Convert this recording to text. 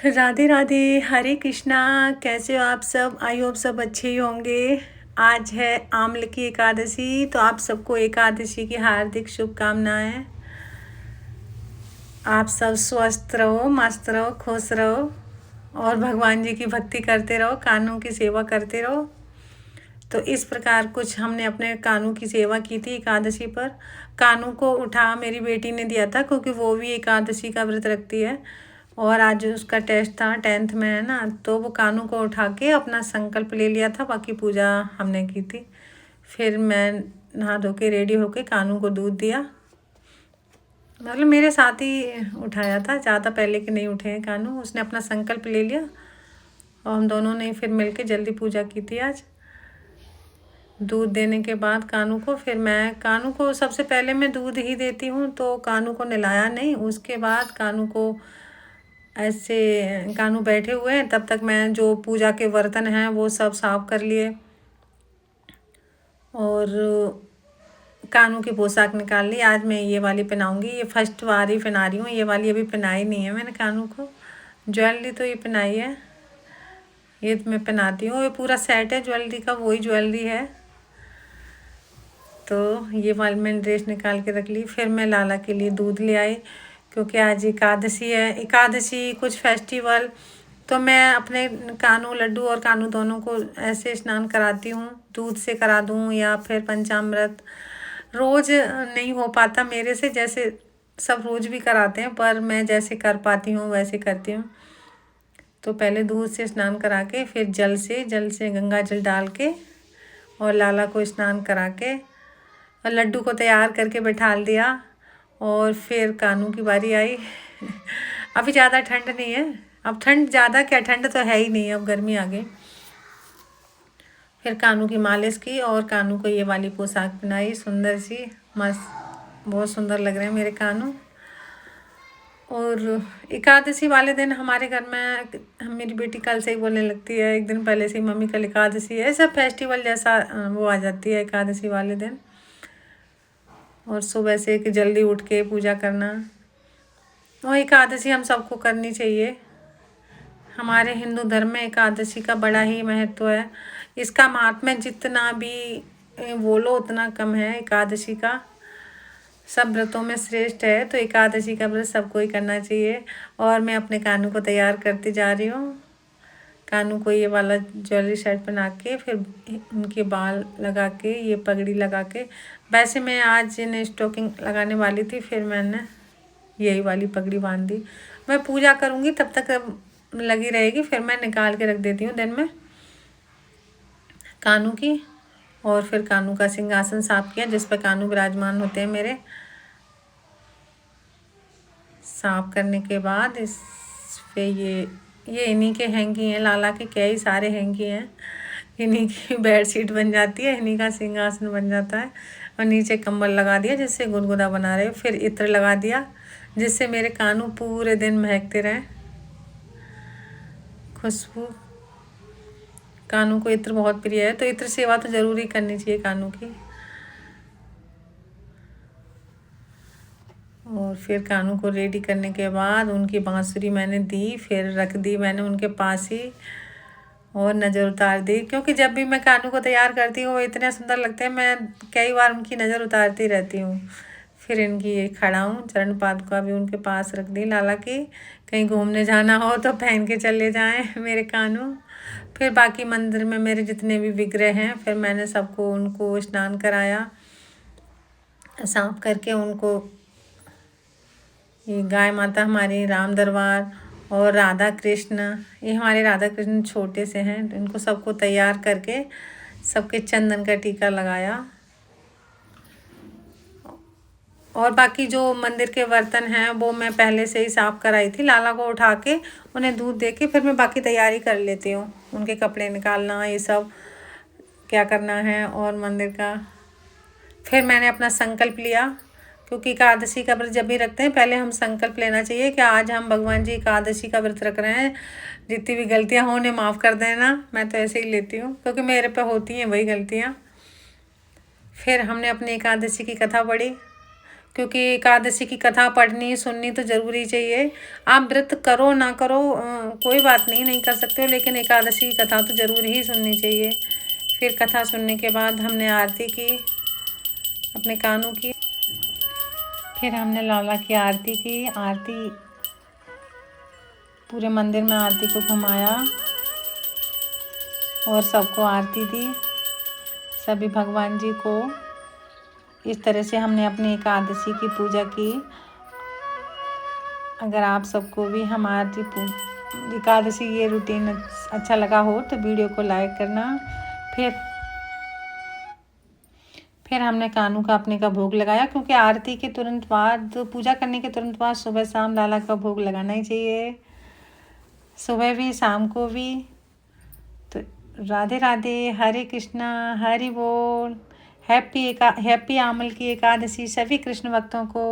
राधे राधे, हरे कृष्णा। कैसे हो आप सब? आई होप सब अच्छे ही होंगे। आज है आम्ल की एकादशी, तो आप सबको एकादशी की हार्दिक शुभकामनाएं। आप सब स्वस्थ रहो, मस्त रहो, खुश रहो और भगवान जी की भक्ति करते रहो, कानों की सेवा करते रहो। तो इस प्रकार कुछ हमने अपने कानों की सेवा की थी एकादशी पर। कानों को उठा मेरी बेटी ने दिया था, क्योंकि वो भी एकादशी का व्रत रखती है और आज उसका टेस्ट था, 10th में है ना, तो वो कानों को उठा के अपना संकल्प ले लिया था। बाकी पूजा हमने की थी। फिर मैं नहा धो के रेडी होके कानों को दूध दिया। मतलब मेरे साथ ही उठाया था, ज़्यादा पहले के नहीं उठे हैं कानों। उसने अपना संकल्प ले लिया और हम दोनों ने फिर मिलके जल्दी पूजा की थी आज। दूध देने के बाद कानू को, फिर मैं कानू को सबसे पहले मैं दूध ही देती हूँ, तो कानू को नहलाया नहीं। उसके बाद कानू को ऐसे, कानू बैठे हुए हैं तब तक मैं जो पूजा के बर्तन हैं वो सब साफ कर लिए और कानू की पोशाक निकाल ली। आज मैं ये वाली पहनाऊंगी, ये फर्स्ट बार ही पहना रही हूँ। ये वाली अभी पहनाई नहीं है मैंने कानू को। ज्वेलरी तो ये पहनाई है, ये तो मैं पहनाती हूँ। ये पूरा सेट है ज्वेलरी का, वही ज्वेलरी है। तो ये वाली मैंने ड्रेस निकाल के रख ली। फिर मैं लाला के लिए दूध ले आई, क्योंकि आज एकादशी है। एकादशी कुछ फेस्टिवल, तो मैं अपने कानू लड्डू और कानू दोनों को ऐसे स्नान कराती हूँ। दूध से करा दूँ या फिर पंचामृत। रोज़ नहीं हो पाता मेरे से, जैसे सब रोज़ भी कराते हैं, पर मैं जैसे कर पाती हूँ वैसे करती हूँ। तो पहले दूध से स्नान करा के फिर जल से गंगा जल डाल के और लाला को स्नान करा के और लड्डू को तैयार करके बैठा दिया। और फिर कानू की बारी आई। अभी ज़्यादा ठंड नहीं है, अब ठंड ज़्यादा क्या, ठंड तो है ही नहीं, अब गर्मी आ गई। फिर कानू की मालिश की और कानू को ये वाली पोशाक पहनाई, सुंदर सी, मस्त, बहुत सुंदर लग रहे हैं मेरे कानू। और एकादशी वाले दिन हमारे घर में मेरी बेटी कल से ही बोलने लगती है, एक दिन पहले से ही, मम्मी कल एकादशी है। सब फेस्टिवल जैसा वो आ जाती है एकादशी वाले दिन। और सुबह से कि जल्दी उठ के पूजा करना, और एकादशी हम सबको करनी चाहिए। हमारे हिंदू धर्म में एकादशी का बड़ा ही महत्व है। इसका महात्म्य जितना भी बोलो उतना कम है। एकादशी का सब व्रतों में श्रेष्ठ है, तो एकादशी का व्रत सबको ही करना चाहिए। और मैं अपने कानू को तैयार करती जा रही हूँ। कानू को ये वाला ज्वेलरी सेट बना के, फिर उनके बाल लगा के, ये पगड़ी लगा के। वैसे मैं आज इन्हें स्टोकिंग लगाने वाली थी, फिर मैंने यही वाली पगड़ी बांध दी। मैं पूजा करूँगी तब तक लगी रहेगी, फिर मैं निकाल के रख देती हूँ दिन में कानू की। और फिर कानू का सिंहासन साफ किया जिस पर कानू विराजमान होते हैं मेरे। साफ करने के बाद इस पे ये इन्हीं के हैंकी हैं, लाला के कई सारे हैंकी हैं। इन्हीं की बेडशीट बन जाती है, इन्हीं का सिंहासन बन जाता है। और नीचे कंबल लगा दिया जिससे गुदगुदा बना रहे। फिर इत्र लगा दिया जिससे मेरे कानू पूरे दिन महकते रहें, खुशबू। कानू को इत्र बहुत प्रिय है, तो इत्र सेवा तो ज़रूरी करनी चाहिए कानू की। और फिर कानू को रेडी करने के बाद उनकी बांसुरी मैंने दी, फिर रख दी मैंने उनके पास ही और नज़र उतार दी। क्योंकि जब भी मैं कानू को तैयार करती हूँ वो इतने सुंदर लगते हैं, मैं कई बार उनकी नज़र उतारती रहती हूँ। फिर इनकी ये खड़ा हूँ, चरण पादुका भी उनके पास रख दी लाला की, कहीं घूमने जाना हो तो पहन के चले जाएं मेरे कानू। फिर बाकी मंदिर में मेरे जितने भी विग्रह हैं, फिर मैंने सबको उनको स्नान कराया, साफ करके उनको। ये गाय माता हमारी, राम दरबार और राधा कृष्ण, ये हमारे राधा कृष्ण छोटे से हैं, तो इनको सबको तैयार करके सबके चंदन का टीका लगाया। और बाकी जो मंदिर के बर्तन हैं वो मैं पहले से ही साफ़ कराई थी। लाला को उठा के उन्हें दूध दे के फिर मैं बाकी तैयारी कर लेती हूँ, उनके कपड़े निकालना, ये सब क्या करना है, और मंदिर का। फिर मैंने अपना संकल्प लिया, क्योंकि एकादशी का व्रत जब भी रखते हैं पहले हम संकल्प लेना चाहिए कि आज हम भगवान जी एकादशी का व्रत रख रहे हैं, जितनी भी गलतियाँ हों उन्हें माफ़ कर देना। मैं तो ऐसे ही लेती हूँ, क्योंकि मेरे पे होती हैं वही गलतियाँ। फिर हमने अपनी एकादशी की कथा पढ़ी, क्योंकि एकादशी की कथा पढ़नी सुननी तो ज़रूरी चाहिए। आप व्रत करो ना करो कोई बात नहीं, नहीं कर सकते हो, लेकिन एकादशी की कथा तो ज़रूर ही सुननी चाहिए। फिर कथा सुनने के बाद हमने आरती की अपने कानू की। फिर हमने लाला की आरती की। आरती पूरे मंदिर में आरती को घुमाया और सबको आरती दी, सभी भगवान जी को। इस तरह से हमने अपनी एकादशी की पूजा की। अगर आप सबको भी हमारी एकादशी ये रूटीन अच्छा लगा हो तो वीडियो को लाइक करना। फिर हमने कानू का अपने का भोग लगाया, क्योंकि आरती के तुरंत बाद, पूजा करने के तुरंत बाद सुबह शाम लाला का भोग लगाना ही चाहिए, सुबह भी शाम को भी। तो राधे राधे, हरे कृष्णा, हरि बोल। हैप्पी आमल की एकादशी सभी कृष्ण भक्तों को।